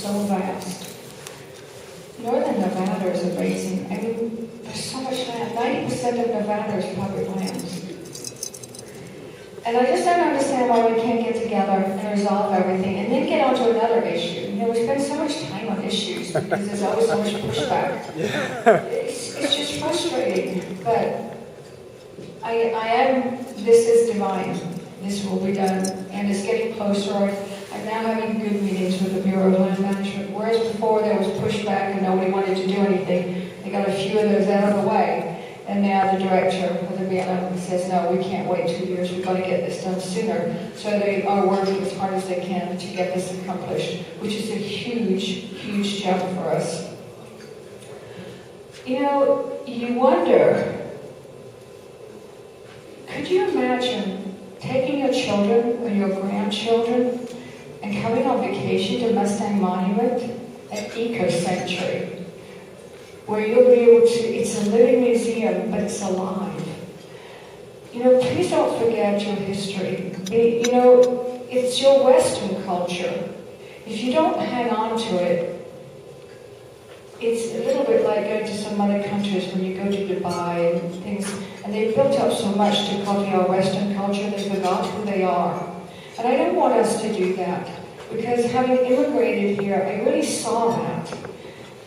so vast. Northern Nevada is amazing. I mean, there's so much land. 90% of Nevada is public lands. And I just don't understand why we can't get together and resolve everything and then get on to another issue. You know, we spend so much time on issues because there's always so much pushback. It's just frustrating. But this is divine. This will be done. And it's getting closer. I'm now having good meetings with the Bureau of Land Management, whereas before there was pushback and nobody wanted to do anything. They got a few of those out of the way. And now the director of the BLM says, no, we can't wait 2 years. We've got to get this done sooner. So they are working as hard as they can to get this accomplished, which is a huge, huge jump for us. You know, you wonder, could you imagine taking your children or your grandchildren and coming on vacation to Mustang Monument, an eco-sanctuary, where you'll be able to, it's a living museum, but it's alive. You know, please don't forget your history. You know, it's your Western culture. If you don't hang on to it, it's a little bit like going to some other countries when you go to Dubai and things, and they've built up so much to copy our Western culture, they forgot who they are. And I don't want us to do that, because having immigrated here, I really saw that.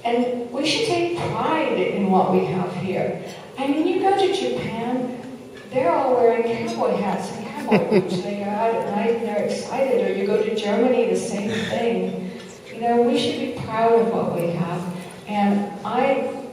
And we should take pride in what we have here. I mean, you go to Japan, they're all wearing cowboy hats and cowboy boots. They go out at night and they're excited. Or you go to Germany, the same thing. You know, we should be proud of what we have. And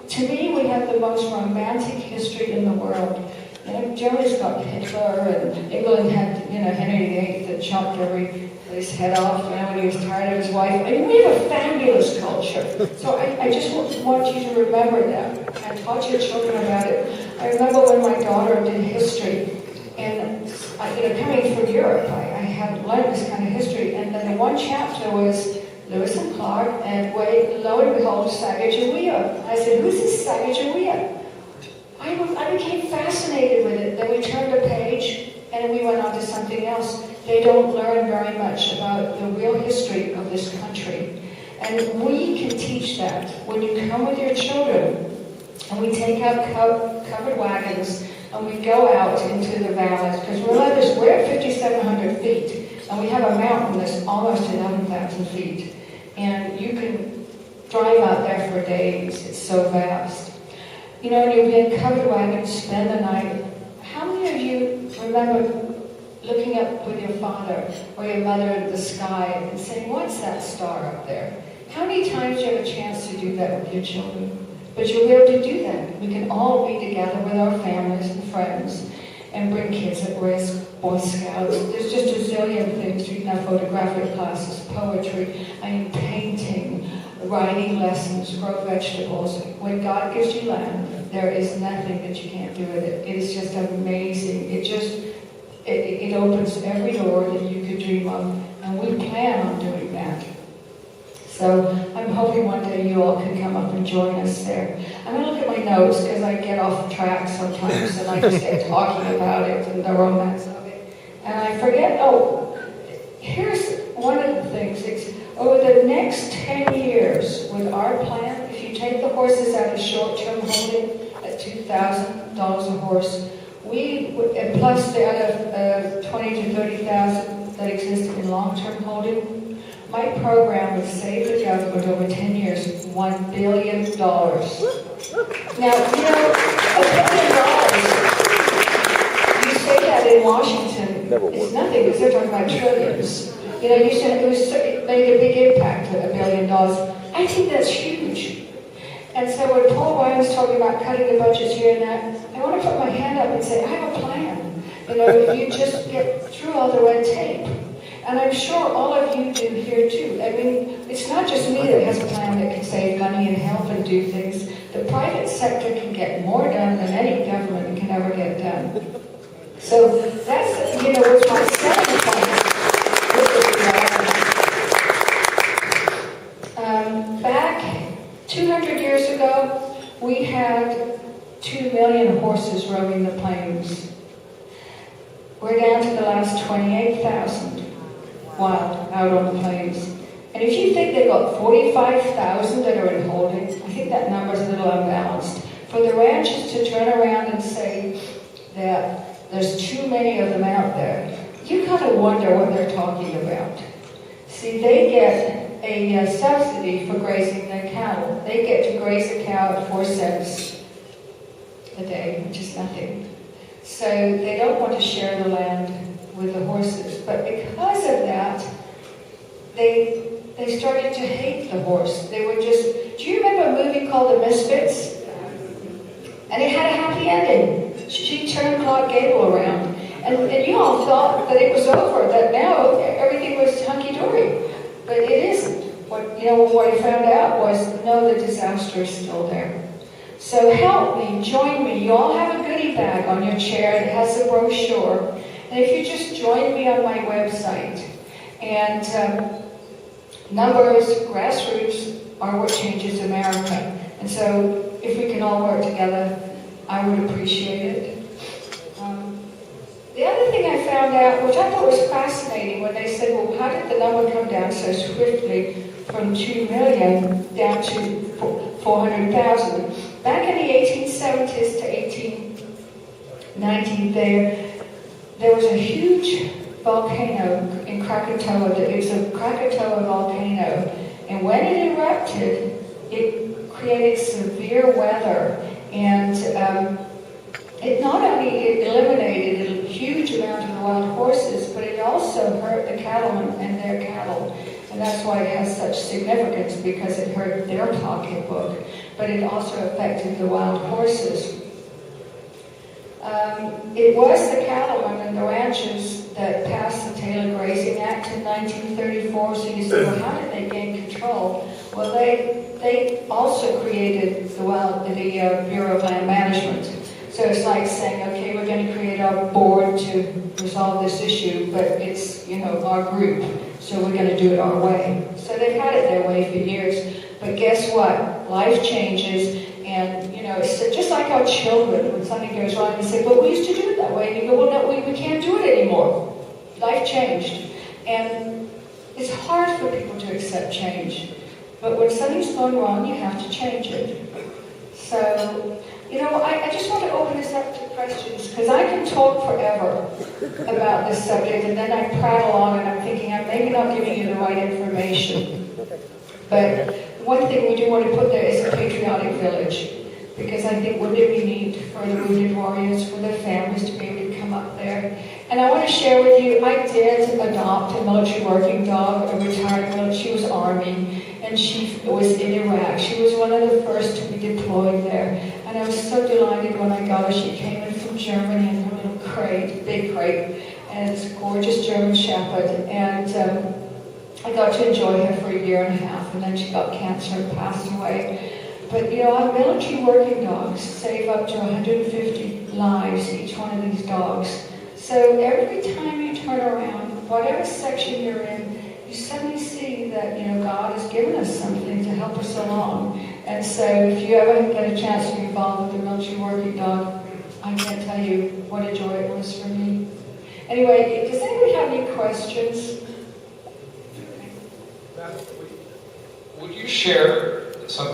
to me, we have the most romantic history in the world. You know, Germany's got Hitler, and England had, you know, Henry VIII that chopped his head off, you know, when he was tired of his wife. I mean, we have a fabulous culture. So I just want you to remember that and talk to your children about it. I remember when my daughter did history, and you know, coming from Europe, I had learned this kind of history, and then the one chapter was Lewis and Clark, and lo and behold, Sacagawea. I said, who's this Sacagawea? I became fascinated with it. Then we turned a page, and we went on to something else. They don't learn very much about the real history of this country. And we can teach that. When you come with your children, and we take out covered wagons, and we go out into the valleys, because we're at 5,700 feet, and we have a mountain that's almost 11,000 feet. And you can drive out there for days. It's so vast. You know, and you'll be in covered wagons, spend the night. How many of you remember looking up with your father or your mother at the sky and saying, what's that star up there? How many times do you have a chance to do that with your children? But you'll be able to do that. We can all be together with our families and friends and bring kids at risk, Boy Scouts. There's just a zillion things. You can have photographic classes, poetry, painting, writing lessons, grow vegetables. When God gives you land, there is nothing that you can't do with it. It is just amazing. It opens every door that you could dream of, and we plan on doing that. So I'm hoping one day you all can come up and join us there. I'm going to look at my notes because I get off track sometimes and I just get talking about it and the romance of it. And I forget, here's one of the things. It's over the next 10 years with our plan, if you take the horses out of short-term holding at $2,000 a horse, plus the other 20 to 30,000 that exist in long-term holding, my program would save the government over 10 years $1 billion. Now, you know, $1 billion, you say that in Washington, it's nothing because they're talking about trillions. You know, you said it made a big impact with $1 billion. I think that's huge. And so when Paul Ryan's talking about cutting the budgets here and that, I want to put my hand up and say, I have a plan. You know, you just get through all the red tape. And I'm sure all of you do here too. I mean, it's not just me that has a plan that can save money and help and do things. The private sector can get more done than any government can ever get done. So that's, you know, what's my second point. Back 200 years ago, we had 2 million horses roaming the plains. We're down to the last 28,000 wild out on the plains. And if you think they've got 45,000 that are in holding, I think that number's a little unbalanced. For the ranchers to turn around and say that there's too many of them out there, you kind of wonder what they're talking about. See, they get a subsidy for grazing their cattle. They get to graze a cow at 4 cents a day, which is nothing. So they don't want to share the land with the horses. But because of that, they started to hate the horse. They were just, do you remember a movie called The Misfits? And it had a happy ending. She turned Clark Gable around. And you all thought that it was over, that now everything was hunky-dory. But it isn't. What I found out was, no, the disaster is still there. So help me, join me. You all have a goodie bag on your chair. It has a brochure. And if you just join me on my website. And numbers, grassroots are what changes America. And so if we can all work together, I would appreciate it. The other thing I found out, which I thought was fascinating, when they said, well, how did the number come down so swiftly from 2 million down to 400,000? Back in the 1870s to 1890, there was a huge volcano in Krakatoa. It was a Krakatoa volcano. And when it erupted, it created severe weather. And it not only eliminated a huge amount of the wild horses, but it also hurt the cattlemen and their cattle. And that's why it has such significance, because it hurt their pocketbook. But it also affected the wild horses. It was the cattlemen and the ranchers that passed the Taylor Grazing Act in 1934. So you say, well, how did they gain control? Well, they also created the Bureau of Land Management. So it's like saying, okay, we're going to create our board to resolve this issue, but it's, our group, so we're going to do it our way. So they've had it their way for years. But guess what? Life changes, and, it's just like our children. When something goes wrong, they say, well, we used to do it that way. And you go, well, no, we can't do it anymore. Life changed. And it's hard for people to accept change. But when something's gone wrong, you have to change it. So, I just want to open this up to questions, because I can talk forever about this subject, and then I prattle on, and I'm thinking I'm maybe not giving you the right information. But one thing we do want to put there is a patriotic village, because I think what do we need for the wounded warriors, for their families to be able to come up there. And I want to share with you, I did adopt a military working dog, a retired military. She was Army, and she was in Iraq. She was one of the first to be deployed there. And I was so delighted when I got her. She came in from Germany in her little crate, big crate, and it's a gorgeous German Shepherd. And I got to enjoy her for 1.5 years, and then she got cancer and passed away. But our military working dogs save up to 150 lives, each one of these dogs. So every time you turn around, whatever section you're in, you suddenly see that, God has given us something to help us along. And so if you ever get a chance to be involved with the military working dog, I can't tell you what a joy it was for me. Anyway, does anybody have any questions? Would you share some